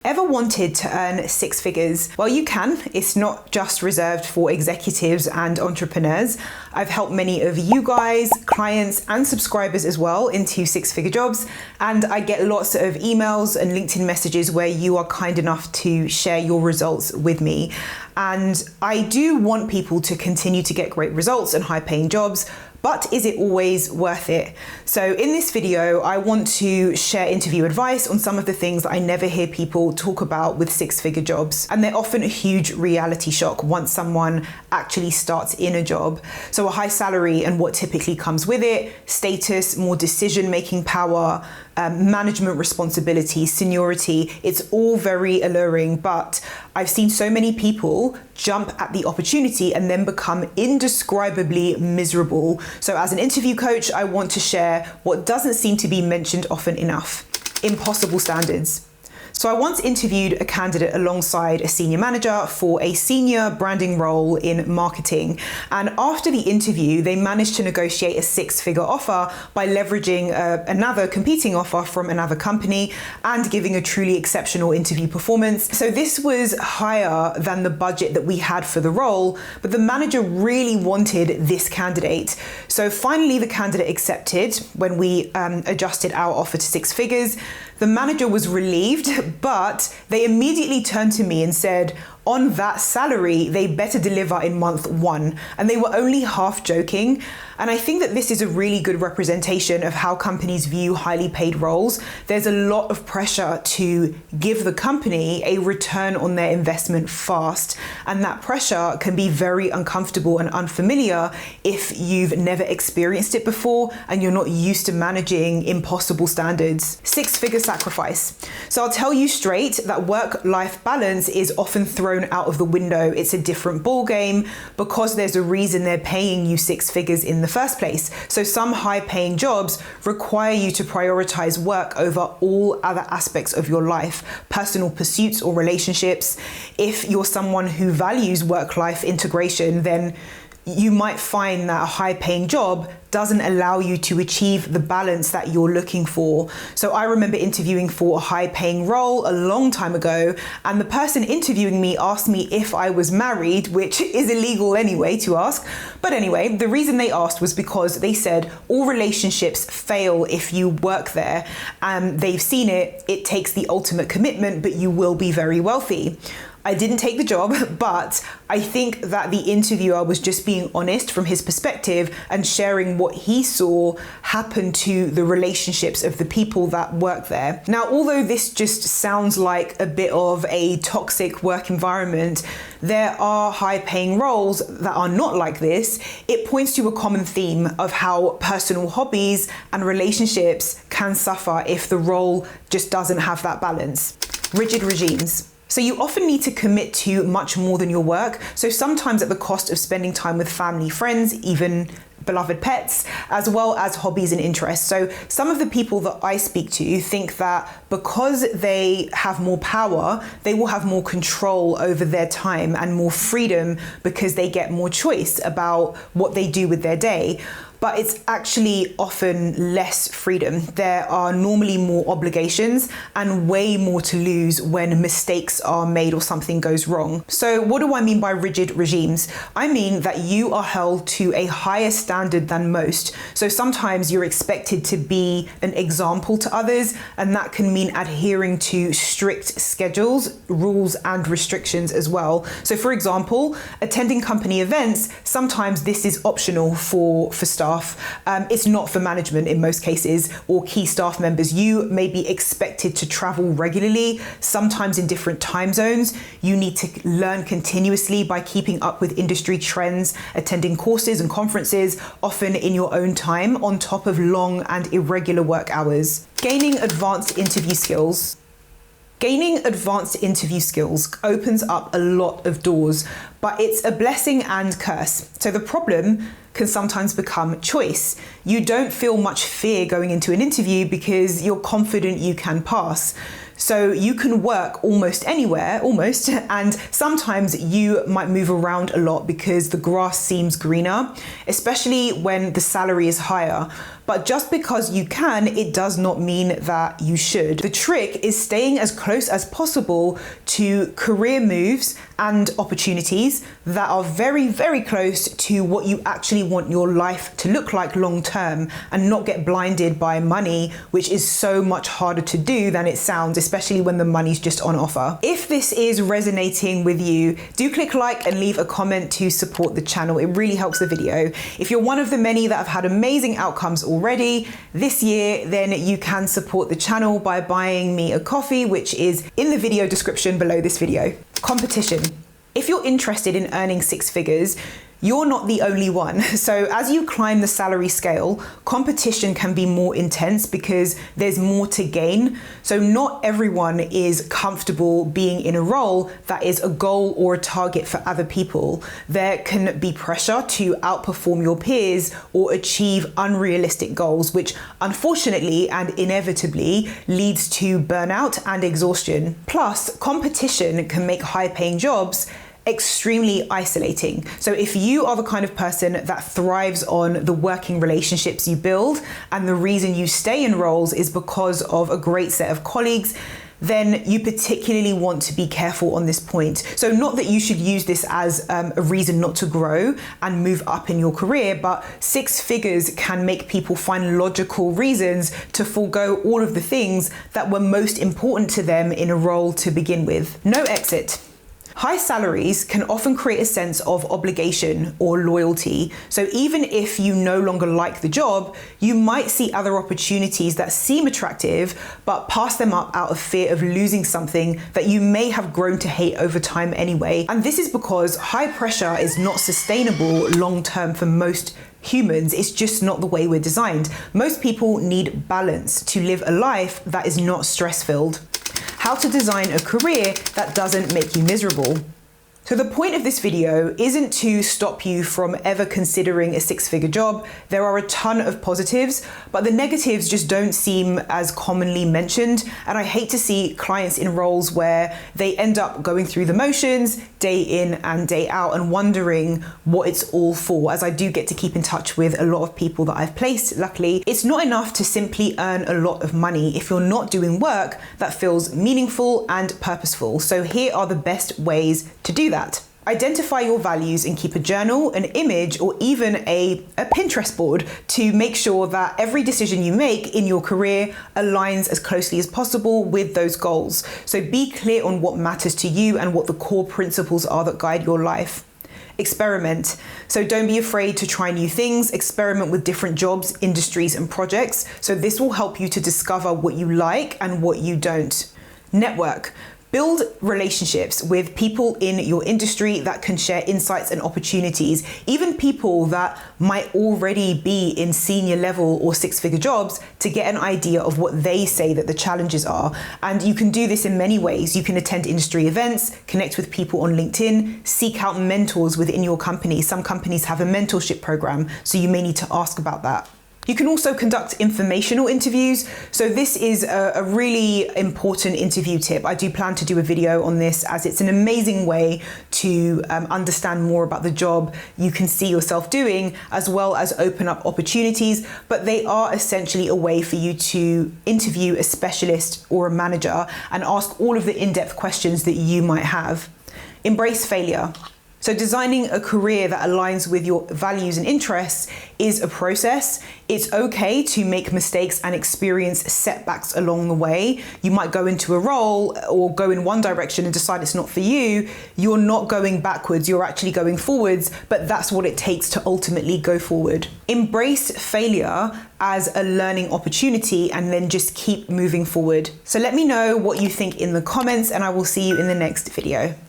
Ever wanted to earn six figures? Well, you can. It's not just reserved for executives and entrepreneurs. I've helped many of you guys, clients, and subscribers as well into six-figure jobs. And I get lots of emails and LinkedIn messages where you are kind enough to share your results with me. And I do want people to continue to get great results and high-paying jobs. But is it always worth it? So in this video, I want to share interview advice on some of the things that I never hear people talk about with six-figure jobs. And they're often a huge reality shock once someone actually starts in a job. So a high salary and what typically comes with it, status, more decision-making power, management responsibility, seniority, it's all very alluring, but I've seen so many people jump at the opportunity and then become indescribably miserable. So as an interview coach, I want to share what doesn't seem to be mentioned often enough: impossible standards. So I once interviewed a candidate alongside a senior manager for a senior branding role in marketing. And after the interview, they managed to negotiate a six-figure offer by leveraging another competing offer from another company and giving a truly exceptional interview performance. So this was higher than the budget that we had for the role, but the manager really wanted this candidate. So finally, the candidate accepted when we adjusted our offer to six figures. The manager was relieved, but they immediately turned to me and said, on that salary, they better deliver in month one. And they were only half joking. And I think that this is a really good representation of how companies view highly paid roles. There's a lot of pressure to give the company a return on their investment fast. And that pressure can be very uncomfortable and unfamiliar if you've never experienced it before and you're not used to managing impossible standards. Six-figure sacrifice. So I'll tell you straight that work-life balance is often thrown out of the window. It's a different ball game because there's a reason they're paying you six figures in the first place. So some high-paying jobs require you to prioritize work over all other aspects of your life, personal pursuits or relationships. If you're someone who values work-life integration, then you might find that a high-paying job doesn't allow you to achieve the balance that you're looking for. So I remember interviewing for a high-paying role a long time ago, and the person interviewing me asked me if I was married, which is illegal anyway to ask. But anyway, the reason they asked was because they said all relationships fail if you work there. They've seen it. It takes the ultimate commitment, but you will be very wealthy. I didn't take the job, but I think that the interviewer was just being honest from his perspective and sharing what he saw happen to the relationships of the people that work there. Now, although this just sounds like a bit of a toxic work environment, there are high-paying roles that are not like this. It points to a common theme of how personal hobbies and relationships can suffer if the role just doesn't have that balance. Rigid regimes. So you often need to commit to much more than your work. So sometimes at the cost of spending time with family, friends, even beloved pets, as well as hobbies and interests. So some of the people that I speak to think that because they have more power, they will have more control over their time and more freedom because they get more choice about what they do with their day. But it's actually often less freedom. There are normally more obligations and way more to lose when mistakes are made or something goes wrong. So what do I mean by rigid regimes? I mean that you are held to a higher standard than most. So sometimes you're expected to be an example to others, and that can mean adhering to strict schedules, rules, and restrictions as well. So for example, attending company events, sometimes this is optional for staff. It's not for management in most cases or key staff members. You may be expected to travel regularly, sometimes in different time zones. You need to learn continuously by keeping up with industry trends, attending courses and conferences, often in your own time, on top of long and irregular work hours. Gaining advanced interview skills. Gaining advanced interview skills opens up a lot of doors, but it's a blessing and curse. So the problem can sometimes become choice. You don't feel much fear going into an interview because you're confident you can pass. So you can work almost anywhere, and sometimes you might move around a lot because the grass seems greener, especially when the salary is higher. But just because you can, it does not mean that you should. The trick is staying as close as possible to career moves and opportunities that are very, very close to what you actually want your life to look like long term, and not get blinded by money, which is so much harder to do than it sounds, especially when the money's just on offer. If this is resonating with you, do click like and leave a comment to support the channel. It really helps the video. If you're one of the many that have had amazing outcomes already this year, then you can support the channel by buying me a coffee, which is in the video description below this video. Competition. If you're interested in earning six figures, you're not the only one. So as you climb the salary scale, competition can be more intense because there's more to gain. So not everyone is comfortable being in a role that is a goal or a target for other people. There can be pressure to outperform your peers or achieve unrealistic goals, which unfortunately and inevitably leads to burnout and exhaustion. Plus, competition can make high-paying jobs extremely isolating. So if you are the kind of person that thrives on the working relationships you build, and the reason you stay in roles is because of a great set of colleagues, then you particularly want to be careful on this point. So not that you should use this as a reason not to grow and move up in your career, but six figures can make people find logical reasons to forego all of the things that were most important to them in a role to begin with. No exit. High salaries can often create a sense of obligation or loyalty. So even if you no longer like the job, you might see other opportunities that seem attractive, but pass them up out of fear of losing something that you may have grown to hate over time anyway. And this is because high pressure is not sustainable long term for most humans. It's just not the way we're designed. Most people need balance to live a life that is not stress-filled. How to design a career that doesn't make you miserable. So the point of this video isn't to stop you from ever considering a six-figure job. There are a ton of positives, but the negatives just don't seem as commonly mentioned. And I hate to see clients in roles where they end up going through the motions day in and day out and wondering what it's all for, as I do get to keep in touch with a lot of people that I've placed, luckily. It's not enough to simply earn a lot of money if you're not doing work that feels meaningful and purposeful. So here are the best ways to do that. Identify your values and keep a journal, an image, or even a Pinterest board to make sure that every decision you make in your career aligns as closely as possible with those goals. So be clear on what matters to you and what the core principles are that guide your life. Experiment. So don't be afraid to try new things. Experiment with different jobs, industries, and projects. So this will help you to discover what you like and what you don't. Network. Build relationships with people in your industry that can share insights and opportunities, even people that might already be in senior level or six-figure jobs, to get an idea of what they say that the challenges are. And you can do this in many ways. You can attend industry events, connect with people on LinkedIn, seek out mentors within your company. Some companies have a mentorship program, so you may need to ask about that. You can also conduct informational interviews. So this is a really important interview tip. I do plan to do a video on this, as it's an amazing way to understand more about the job you can see yourself doing, as well as open up opportunities. But they are essentially a way for you to interview a specialist or a manager and ask all of the in-depth questions that you might have. Embrace failure. So designing a career that aligns with your values and interests is a process. It's okay to make mistakes and experience setbacks along the way. You might go into a role or go in one direction and decide it's not for you. You're not going backwards, you're actually going forwards, but that's what it takes to ultimately go forward. Embrace failure as a learning opportunity and then just keep moving forward. So let me know what you think in the comments, and I will see you in the next video.